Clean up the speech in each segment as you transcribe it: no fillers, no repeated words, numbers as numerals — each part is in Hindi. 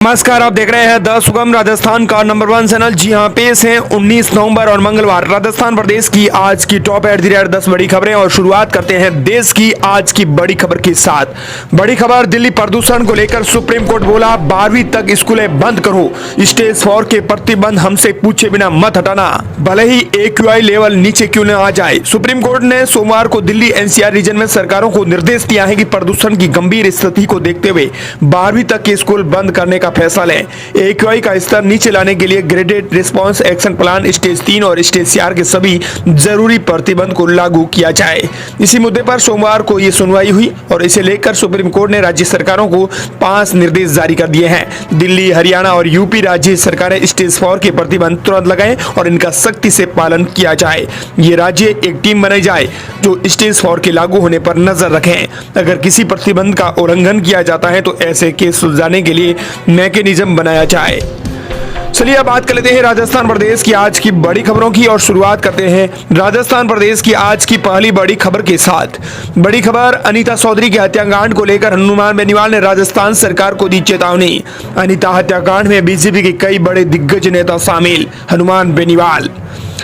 नमस्कार, आप देख रहे हैं द सुगम राजस्थान का नंबर 1 चैनल। जी हां, पेश है 19 नवंबर और मंगलवार राजस्थान प्रदेश की आज की टॉप एट द रेट 10 बड़ी खबरें। और शुरुआत करते हैं देश की आज की बड़ी खबर के साथ। बड़ी खबर, दिल्ली प्रदूषण को लेकर सुप्रीम कोर्ट बोला 12वीं तक स्कूलें बंद करो, स्टेज 4 के प्रतिबंध हमसे पूछे बिना मत हटाना, भले ही AQI लेवल नीचे क्यों न आ जाए। सुप्रीम कोर्ट ने सोमवार को दिल्ली NCR रीजन में सरकारों को निर्देश दिया है कि प्रदूषण की गंभीर स्थिति को देखते हुए 12वीं तक के स्कूल बंद करने का फैसला लें। AQI का स्तर नीचे लाने के लिए graded response action plan stage 3 और स्टेज 4 के सभी जरूरी प्रतिबंध को लागू किया जाए। इसी मुद्दे पर सोमवार को ये सुनवाई हुई और इसे लेकर सुप्रीम कोर्ट ने राज्य सरकारों को 5 निर्देश जारी कर दिए हैं। दिल्ली, हरियाणा और यूपी राज्य सरकारें स्टेज 4 के प्रतिबंध तुरंत लगाएं और इनका सख्ती से पालन किया जाए। ये राज्य एक टीम बनाई जाए जो स्टेज 4 के लागू होने पर नजर रखें। अगर किसी प्रतिबंध का उल्लंघन किया जाता है तो ऐसे केस सुलझाने के लिए मैकेनिज्म बनाया जाए। चलिए अब बात कर लेते हैं राजस्थान प्रदेश की आज की बड़ी खबरों की और शुरुआत करते हैं राजस्थान प्रदेश की आज की पहली बड़ी खबर के साथ। बड़ी खबर, अनीता चौधरी के हत्याकांड को लेकर हनुमान बेनीवाल ने राजस्थान सरकार को दी चेतावनी। अनीता हत्याकांड में बीजेपी के कई बड़े दिग्गज नेता शामिल। हनुमान बेनीवाल,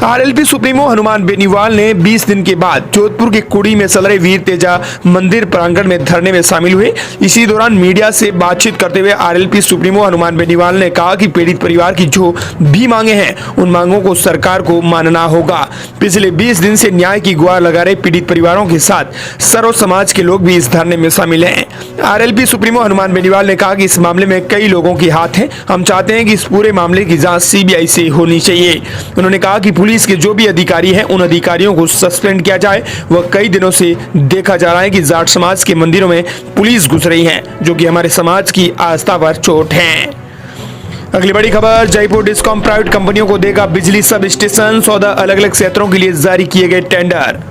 RLP सुप्रीमो हनुमान बेनीवाल ने 20 दिन के बाद जोधपुर के कुड़ी में चल रहे वीर तेजा मंदिर प्रांगण में धरने में शामिल हुए। इसी दौरान मीडिया से बातचीत करते हुए RLP सुप्रीमो हनुमान बेनीवाल ने कहा कि पीड़ित परिवार की जो भी मांगे हैं उन मांगों को सरकार को मानना होगा। पिछले 20 दिन से न्याय की गुहार लगा रहे पीड़ित परिवारों के साथ सर्व समाज के लोग भी इस धरने में शामिल हैं। RLP सुप्रीमो हनुमान बेनीवाल ने कहा कि इस मामले में कई लोगों के हाथ हैं। हम चाहते हैं कि इस पूरे मामले की जांच CBI से होनी चाहिए। उन्होंने कहा कि पुलिस के जो भी अधिकारी हैं उन अधिकारियों को सस्पेंड किया जाए। वह कई दिनों से देखा जा रहा है कि जाट समाज के मंदिरों में पुलिस घुस रही है, जो कि हमारे समाज की आस्था पर चोट है। अगली बड़ी खबर, जयपुर डिस्कॉम प्राइवेट कंपनियों को देगा बिजली सब स्टेशन। 14 अलग अलग क्षेत्रों के लिए जारी किए गए टेंडर।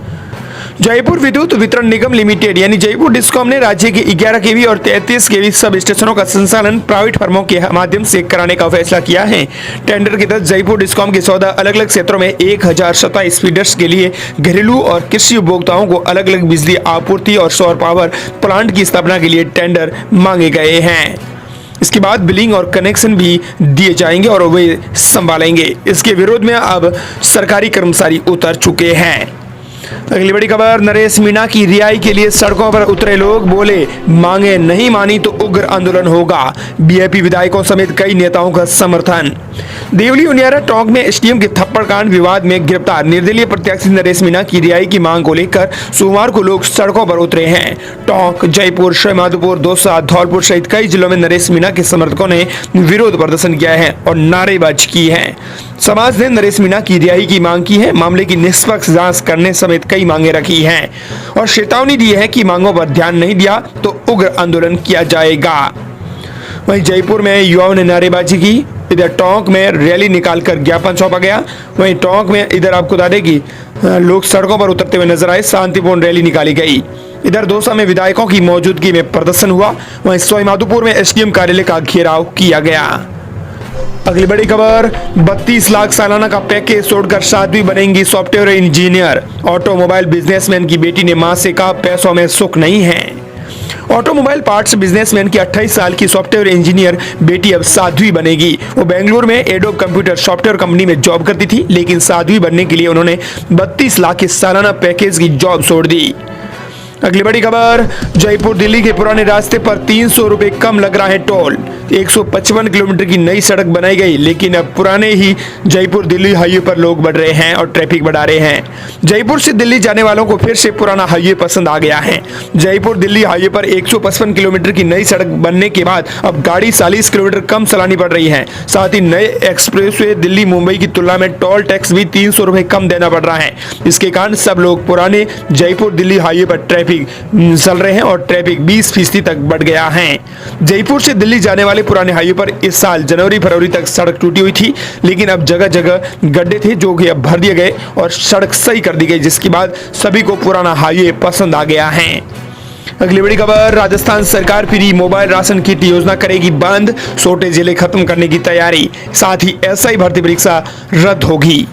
जयपुर विद्युत वितरण निगम लिमिटेड यानी जयपुर डिस्कॉम ने राज्य के 11 kV और 33 kV सब स्टेशनों का संचालन प्राइवेट फर्मों के माध्यम से कराने का फैसला किया है। टेंडर के तहत जयपुर डिस्कॉम के 14 अलग अलग क्षेत्रों में 1027 फीडर्स के लिए घरेलू और कृषि उपभोक्ताओं को अलग अलग बिजली आपूर्ति और सौर पावर प्लांट की स्थापना के लिए टेंडर मांगे गए हैं। इसके बाद बिलिंग और कनेक्शन भी दिए जाएंगे और वे संभालेंगे। इसके विरोध में अब सरकारी कर्मचारी उतर चुके हैं। अगली बड़ी खबर, नरेश मीणा की रिहाई के लिए सड़कों पर उतरे लोग, बोले मांगे नहीं मानी तो उग्र आंदोलन होगा। BJP विधायकों समेत कई नेताओं का समर्थन। देवली उनियारा टोंक में SDM के थप्पड़ कांड विवाद में गिरफ्तार निर्दलीय प्रत्याशी नरेश मीणा की रिहाई की मांग को लेकर सोमवार को लोग सड़कों पर उतरे हैं। टोंक, जयपुर, श्रीमाधोपुर, दौसा, धौलपुर सहित कई जिलों में नरेश मीणा के समर्थकों ने विरोध प्रदर्शन किया है और नारेबाजी की है। समाज ने नरेश मीणा की रिहाई की मांग की है, मामले की निष्पक्ष जांच करने समेत कई मांगे रखी हैं और चेतावनी दी है कि मांगों पर ध्यान नहीं दिया तो उग्र आंदोलन किया जाएगा। वहीं जयपुर में युवाओं ने नारेबाजी की, इधर टोंक में रैली निकालकर ज्ञापन सौंपा गया। वहीं टोंक में इधर आपको बता दें कि लोग सड़कों पर उतरते हुए नजर आए, शांतिपूर्ण रैली निकाली गई। इधर दौसा में विधायकों की मौजूदगी में प्रदर्शन हुआ। वहीं श्रीमाधोपुर में SDM कार्यालय का घेराव किया गया। अगली बड़ी खबर, 32 लाख सालाना का पैकेज छोड़कर साध्वी बनेंगी सॉफ्टवेयर इंजीनियर। ऑटोमोबाइल बिजनेसमैन की बेटी ने मां से कहा पैसों में सुख नहीं है। ऑटोमोबाइल पार्ट्स बिजनेसमैन की 28 साल की सॉफ्टवेयर इंजीनियर बेटी अब साध्वी बनेगी। वो बेंगलुरु में एडोब कंप्यूटर सॉफ्टवेयर कंपनी में जॉब करती थी, लेकिन साध्वी बनने के लिए उन्होंने 32 लाख के सालाना पैकेज की जॉब छोड़ दी। अगली बड़ी खबर, जयपुर दिल्ली के पुराने रास्ते पर 300 रुपए कम लग रहा है टोल। 155 किलोमीटर की नई सड़क बनाई गई, लेकिन अब पुराने ही जयपुर दिल्ली हाईवे पर लोग बढ़ रहे हैं और ट्रैफिक बढ़ा रहे हैं। जयपुर से दिल्ली जाने वालों को फिर से पुराना हाईवे पसंद आ गया है। जयपुर दिल्ली हाईवे पर 155 किलोमीटर की नई सड़क बनने के बाद अब गाड़ी 40 किलोमीटर कम चलानी पड़ रही है। साथ ही नए एक्सप्रेसवे दिल्ली मुंबई की तुलना में टोल टैक्स भी 300 रुपए कम देना पड़ रहा है। इसके कारण सब लोग पुराने जयपुर दिल्ली हाईवे पर ट्रैफिक चल रहे हैं और ट्रैफिक 20% तक बढ़ गया है। जयपुर से दिल्ली जाने वाले पुराने हाईवे पर इस साल जनवरी-फरवरी तक सड़क टूटी हुई थी, लेकिन अब जगह जगह गड्ढे थे जो कि अब भर दिए गए और सड़क सही कर दी गई, जिसके बाद सभी को पुराना हाईवे पसंद आ गया है। अगली बड़ी खबर, राजस्थान सरकार फ्री मोबाइल राशन किट योजना करेगी बंद, छोटे जिले खत्म करने की तैयारी। साथ ही SI भर्ती परीक्षा रद्द होगी।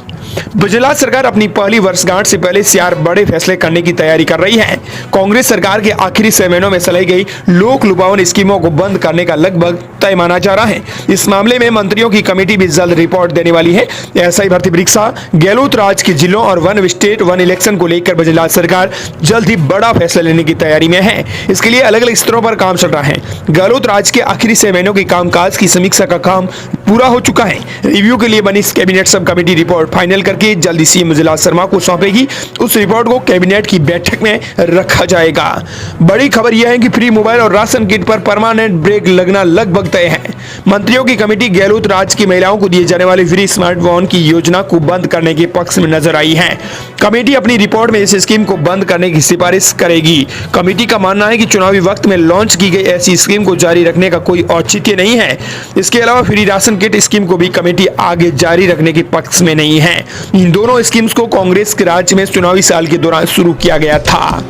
गुजरात सरकार अपनी पहली वर्षगांठ से पहले 4 बड़े फैसले करने की तैयारी कर रही है। कांग्रेस सरकार के आखिरी 6 महीनों में चलाई गई लोक लुभावन स्कीमों को बंद करने का लगभग तय माना जा रहा है। इस मामले में मंत्रियों की कमेटी भी जल्द रिपोर्ट देने वाली है। एसआई भर्ती परीक्षा, गहलोत राज के जिलों और वन स्टेट वन इलेक्शन को लेकर गुजरात सरकार जल्द ही बड़ा फैसला लेने की तैयारी में है। इसके लिए अलग अलग स्तरों पर काम चल रहा है। गहलोत राज के आखिरी 6 महीनों के कामकाज की समीक्षा का काम पूरा हो चुका है। रिव्यू के लिए बनी cabinet sub committee report final करके जल्दी सीएम विजय शर्मा को सौंपेगी। उस रिपोर्ट को कैबिनेट की बैठक में रखा जाएगा। बड़ी खबर यह है कि फ्री मोबाइल और राशन किट पर परमानेंट ब्रेक लगना लगभग तय है। मंत्रियों की कमेटी गहलोत राज की महिलाओं को दिए जाने वाले फ्री स्मार्टफोन की योजना को बंद करने के पक्ष में नजर आई है। कमेटी अपनी रिपोर्ट में इस स्कीम को बंद करने की सिफारिश करेगी। कमेटी का मानना है कि चुनावी वक्त में लॉन्च की गई ऐसी स्कीम को जारी रखने का कोई औचित्य नहीं है। इसके अलावा फ्री राशन किट स्कीम को भी कमेटी आगे जारी रखने के पक्ष में नहीं है। इन दोनों स्कीम्स को कांग्रेस के राज्य में चुनावी साल के दौरान शुरू किया गया था।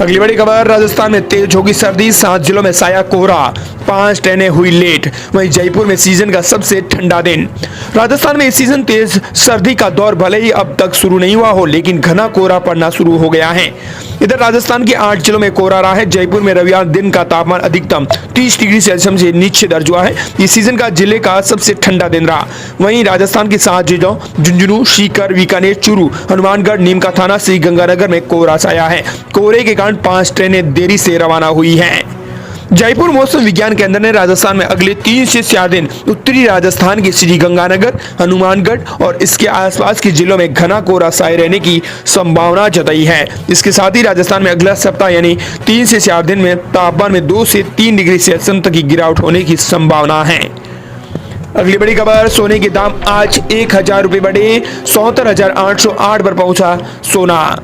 अगली बड़ी खबर, राजस्थान में तेज होगी सर्दी, 7 जिलों में साया कोहरा, 5 ट्रेनें हुई लेट। वहीं जयपुर में सीजन का सबसे ठंडा दिन। राजस्थान में इस सीजन तेज सर्दी का दौर भले ही अब तक शुरू नहीं हुआ हो, लेकिन घना कोहरा पड़ना शुरू हो गया है। इधर राजस्थान के 8 जिलों में कोहरा रहा है। जयपुर में रविवार दिन का तापमान अधिकतम 30 डिग्री सेल्सियस से नीचे दर्ज हुआ है। इस सीजन का जिले का सबसे ठंडा दिन रहा। वहीं राजस्थान के 7 जिलों झुंझुनू, सीकर, बीकानेर, चूरू, हनुमानगढ़, नीमका थाना, श्री गंगानगर में कोहरा छाया है। कोहरे के कारण 5 ट्रेनें देरी से रवाना हुई हैं। जयपुर मौसम विज्ञान केंद्र ने राजस्थान में अगले 3 से 4 दिन उत्तरी राजस्थान के श्री गंगानगर, हनुमानगढ़ और इसके आसपास के जिलों में घना कोहरा छाए रहने की संभावना जताई है। इसके साथ ही राजस्थान में अगला सप्ताह यानी 3 से 4 दिन में तापमान में 2 से 3 डिग्री सेल्सियस तक की गिरावट होने की संभावना है। अगली बड़ी खबर, सोने के दाम आज 1000 रुपए बढ़े, 74,808 पर पहुंचा सोना।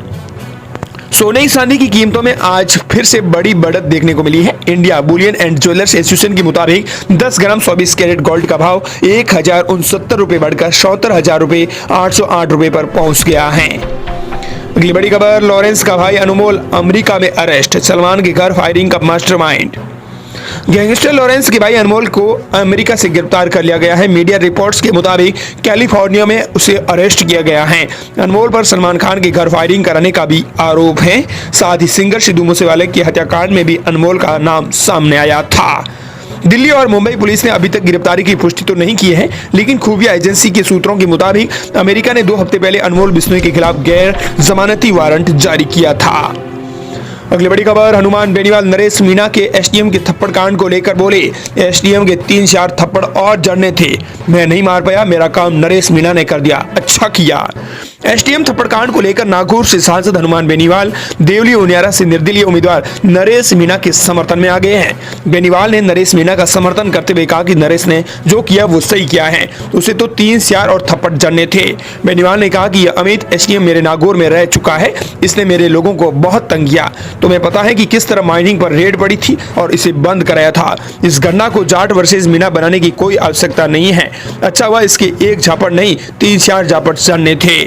सोने की चांदी की कीमतों में आज फिर से बड़ी बढ़त देखने को मिली है। India Boolean and jewellers association के मुताबिक 10 ग्राम 24 कैरेट गोल्ड का भाव 1069 रुपए बढ़कर 74,808 रुपए पर पहुंच गया है। अगली बड़ी खबर, लॉरेंस का भाई अनमोल अमेरिका में अरेस्ट, सलमान के घर फायरिंग का मास्टरमाइंड। गैंगस्टर लॉरेंस के भाई अनमोल को अमेरिका से गिरफ्तार कर लिया गया है। मीडिया रिपोर्ट्स के मुताबिक कैलिफोर्निया में उसे अरेस्ट किया गया है। अनमोल पर सलमान खान के घर फायरिंग कराने का भी आरोप है। साथ ही सिंगर सिद्धू मूसेवाले के हत्याकांड में भी अनमोल का नाम सामने आया था। दिल्ली और मुंबई पुलिस ने अभी तक गिरफ्तारी की पुष्टि तो नहीं की है, लेकिन खुफिया एजेंसी के सूत्रों के मुताबिक अमेरिका ने 2 हफ्ते पहले अनमोल बिश्नोई के खिलाफ गैर जमानती वारंट जारी किया था। अगली बड़ी खबर, हनुमान बेनीवाल नरेश मीणा के एसडीएम के थप्पड़ कांड को लेकर बोले, एसडीएम के 3-4 थप्पड़ और जड़ने थे, मैं नहीं मार पाया, मेरा काम नरेश मीणा ने कर दिया, अच्छा किया। एसडीएम थप्पड़ कांड को लेकर नागौर से सांसद हनुमान बेनीवाल देवली उनियारा से निर्दलीय उम्मीदवार नरेश मीणा के समर्थन में आ गए हैं। बेनीवाल ने नरेश मीणा का समर्थन करते हुए कहा कि नरेश ने जो किया वो सही किया है, उसे तो 3-4 और थप्पड़ जड़ने थे। बेनीवाल ने कहा कि यह अमित एसडीएम मेरे नागौर में रह चुका है, इसने मेरे लोगों को बहुत तंग किया। तुम्हें पता है कि किस तरह माइनिंग पर रेड पड़ी थी और इसे बंद कराया था। इस घटना को जाट वर्सेस मीणा बनाने की कोई आवश्यकता नहीं है। अच्छा हुआ इसके एक झापड़ नहीं 3-4 झापड़ जड़ने थे।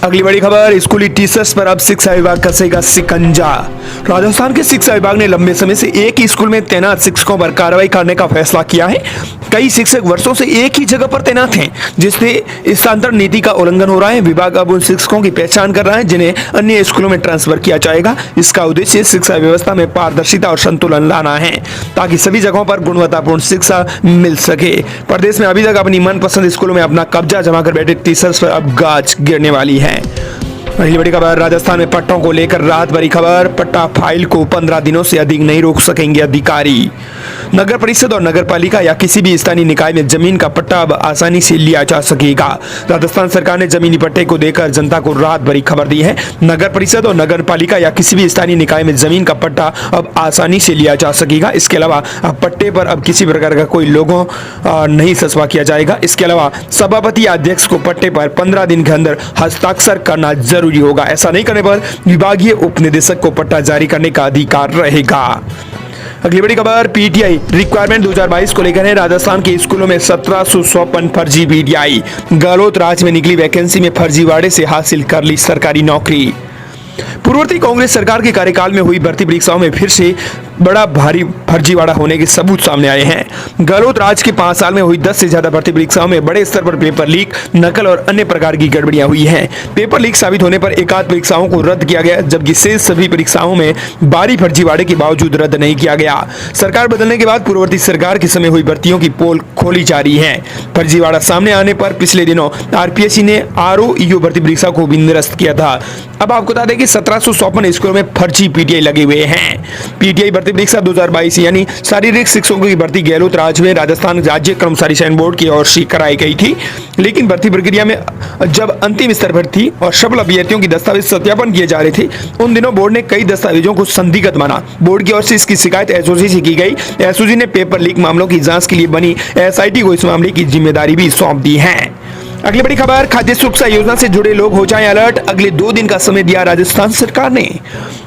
अगली बड़ी खबर, स्कूली टीचर्स पर अब शिक्षा विभाग कसेगा शिकंजा। राजस्थान के शिक्षा विभाग ने लंबे समय से एक ही स्कूल में तैनात शिक्षकों पर कार्रवाई करने का फैसला किया है। कई शिक्षक वर्षों से एक ही जगह पर तैनात हैं, जिससे स्थानांतरण नीति का उल्लंघन हो रहा है। विभाग अब उन शिक्षकों की पहचान कर रहा है जिन्हें अन्य स्कूलों में ट्रांसफर किया जाएगा। इसका उद्देश्य शिक्षा व्यवस्था में पारदर्शिता और संतुलन लाना है, ताकि सभी जगहों पर गुणवत्तापूर्ण शिक्षा मिल सके। प्रदेश में अभी तक अपनी मनपसंद स्कूलों में अपना कब्जा जमा कर बैठे टीचर्स पर अब गाज गिरने वाली है। अगली बड़ी खबर, राजस्थान में पट्टों को लेकर रात भरी खबर, पट्टा फाइल को 15 दिनों से अधिक नहीं रोक सकेंगे अधिकारी। नगर परिषद और नगर पालिका या किसी भी स्थानीय निकाय में जमीन का पट्टा अब आसानी से लिया जा सकेगा। राजस्थान सरकार ने जमीनी पट्टे को देकर जनता को रात भरी खबर दी है। नगर परिषद और नगर पालिका या किसी भी स्थानीय निकाय में जमीन का पट्टा अब आसानी से लिया जा सकेगा। इसके अलावा अब पट्टे पर अब किसी प्रकार का कोई लोगो नहीं सस्वा किया जाएगा। इसके अलावा सभापति या अध्यक्ष को पट्टे पर 15 दिन के अंदर हस्ताक्षर करना जरूरी होगा। ऐसा नहीं करने पर विभागीय उपनिदेशक को पट्टा जारी करने का अधिकार रहेगा। अगली बड़ी खबर, पीटीआई रिक्वायरमेंट 2022 को लेकर है। राजस्थान के स्कूलों में 1754 फर्जी पीटीआई। गहलोत राज में निकली वैकेंसी में फर्जीवाड़े से हासिल कर ली सरकारी नौकरी। पूर्ववर्ती कांग्रेस सरकार के कार्यकाल में हुई भर्ती परीक्षाओं में फिर से बड़ा भारी फर्जीवाड़ा होने के सबूत सामने आए हैं। गहलोत राज के 5 साल में हुई 10 से ज्यादा भर्ती परीक्षाओं में बड़े स्तर पर पेपर लीक, नकल और अन्य प्रकार की गड़बड़ियां हुई हैं। पेपर लीक साबित होने पर एकाध परीक्षाओं को रद्द किया गया, जबकि शेष सभी परीक्षाओं में भारी फर्जीवाड़े के बावजूद रद्द नहीं किया गया। सरकार बदलने के बाद पूर्ववर्ती सरकार के समय हुई भर्तियों की पोल खोली जा रही है। फर्जीवाड़ा सामने आने पर पिछले दिनों आरपीएससी ने आरओईओ भर्ती परीक्षा को भी निरस्त किया था। अब आपको बता दें कि 1754 स्कूलों में फर्जी पीटीआई लगे हुए हैं। पीटीआई भर्ती परीक्षा 2022 यानी शारीरिक शिक्षकों की भर्ती गहलोत राज में राजस्थान राज्य कर्मचारी चयन बोर्ड की ओर से कराई गई थी, लेकिन भर्ती प्रक्रिया में जब अंतिम स्तर पर थी और सफल अभ्यर्थियों की दस्तावेज सत्यापन किए जा रहे थे, उन दिनों बोर्ड ने कई दस्तावेजों को संदिग्ध माना। बोर्ड की ओर से इसकी शिकायत एसओजी से की गई। एसओजी ने पेपर लीक मामलों की जांच के लिए बनी एसआईटी को इस मामले की जिम्मेदारी भी सौंप दी है। अगली बड़ी खबर, खाद्य सुरक्षा योजना से जुड़े लोग हो जाएं अलर्ट, अगले 2 दिन का समय दिया राजस्थान सरकार ने।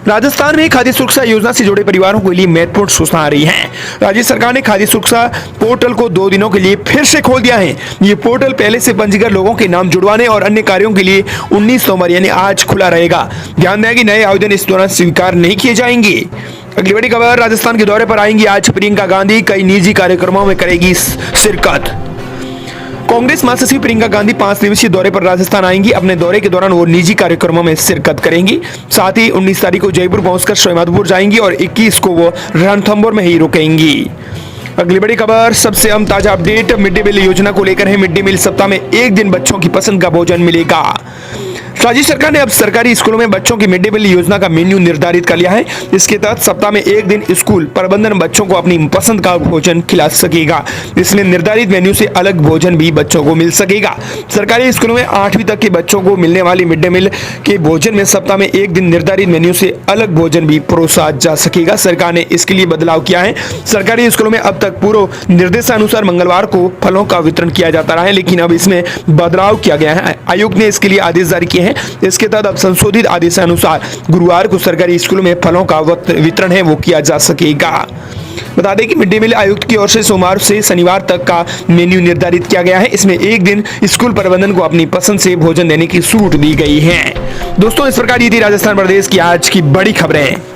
राजस्थान में खाद्य सुरक्षा योजना से जुड़े परिवारों के लिए महत्वपूर्ण सूचना आ रही है। राज्य सरकार ने खाद्य सुरक्षा पोर्टल को 2 दिनों के लिए फिर से खोल दिया है। ये पोर्टल पहले से पंजीकृत लोगों के नाम जुड़वाने और अन्य कार्यों के लिए 19 नवंबर यानी आज खुला रहेगा। ध्यान दें कि नए आवेदन इस दौरान स्वीकार नहीं किए जाएंगे। अगली बड़ी खबर, राजस्थान के दौरे पर आएंगी आज प्रियंका गांधी, कई निजी कार्यक्रमों में करेगी शिरकत। कांग्रेस महासचिव प्रियंका गांधी 5 दिवसीय दौरे पर राजस्थान आएंगी। अपने दौरे के दौरान वो निजी कार्यक्रमों में शिरकत करेंगी। साथ ही 19 तारीख को जयपुर पहुंचकर सवाईमाधोपुर जाएंगी और 21 को वो रणथंभौर में ही रुकेंगी। अगली बड़ी खबर, सबसे अहम ताजा अपडेट मिड डे मील योजना को लेकर है। मिड डे मील सप्ताह में 1 दिन बच्चों की पसंद का भोजन मिलेगा। राज्य सरकार ने अब सरकारी स्कूलों में बच्चों की मिड डे मील योजना का मेन्यू निर्धारित कर लिया है। इसके तहत सप्ताह में 1 दिन स्कूल प्रबंधन बच्चों को अपनी पसंद का भोजन खिला सकेगा। इसमें निर्धारित मेन्यू से अलग भोजन भी बच्चों को मिल सकेगा। सरकारी स्कूलों में 8वीं तक के बच्चों को मिलने वाली मिड डे मील के भोजन में सप्ताह में 1 दिन निर्धारित मेन्यू से अलग भोजन भी परोसा जा सकेगा। सरकार ने इसके लिए बदलाव किया है। सरकारी स्कूलों में अब तक पूर्व निर्देशानुसार मंगलवार को फलों का वितरण किया जाता रहा है, लेकिन अब इसमें बदलाव किया गया है। आयोग ने इसके लिए आदेश जारी किए हैं। इसके तहत अब संशोधित आदेशानुसार गुरुवार को सरकारी स्कूलों में फलों का वितरण है वो किया जा सकेगा। बता दें कि मिड डे मील आयुक्त की ओर से सोमवार से शनिवार तक का मेन्यू निर्धारित किया गया है। इसमें 1 दिन स्कूल प्रबंधन को अपनी पसंद से भोजन देने की छूट दी गई है। दोस्तों, इस प्रकार ये थी राजस्थान प्रदेश की आज की बड़ी खबरें।